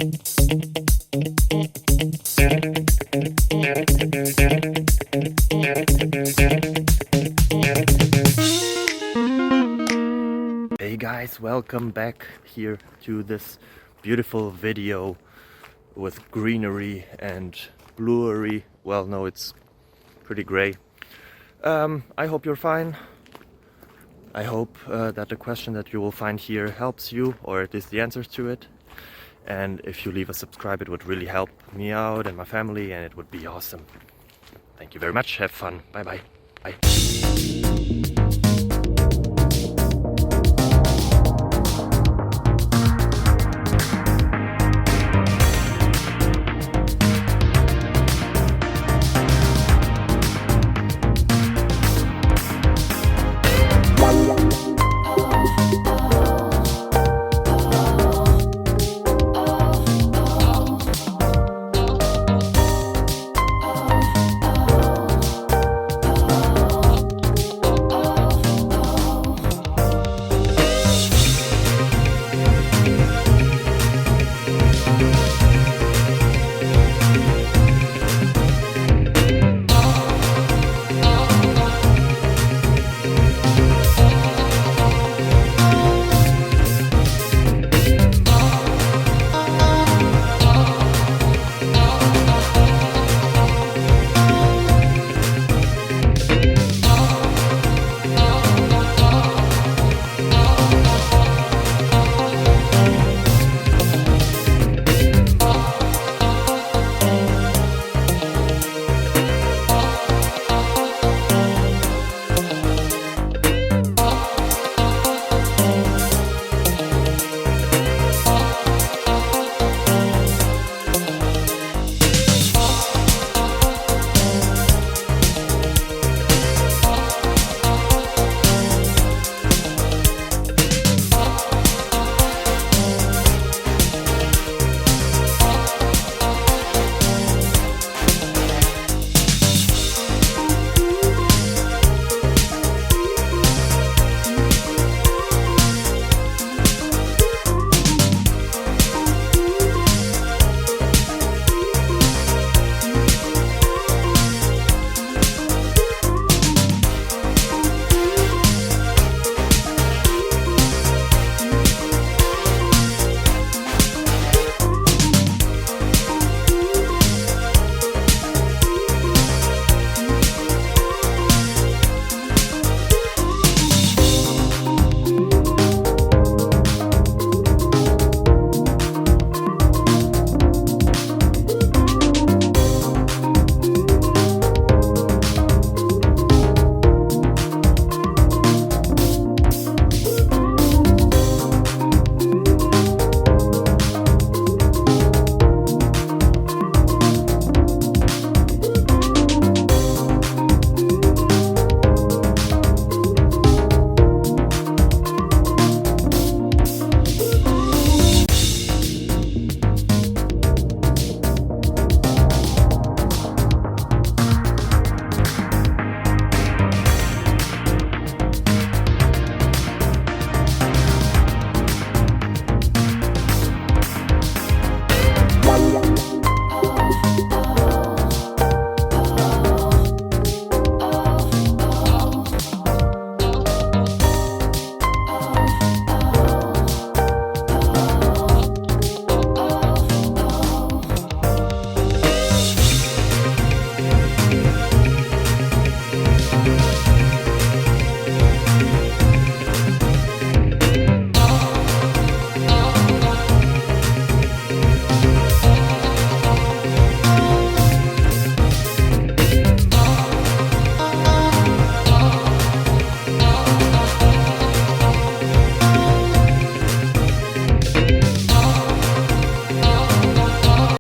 Hey guys, welcome back here to this beautiful video with greenery and bluery. Well, no, it's pretty gray. I hope you're fine. I hope that the question that you will find here helps you, or at least the answers to it. And if you leave a subscribe, it would really help me out and my family, and it would be awesome. Thank you very much. Have fun. Bye bye. Bye.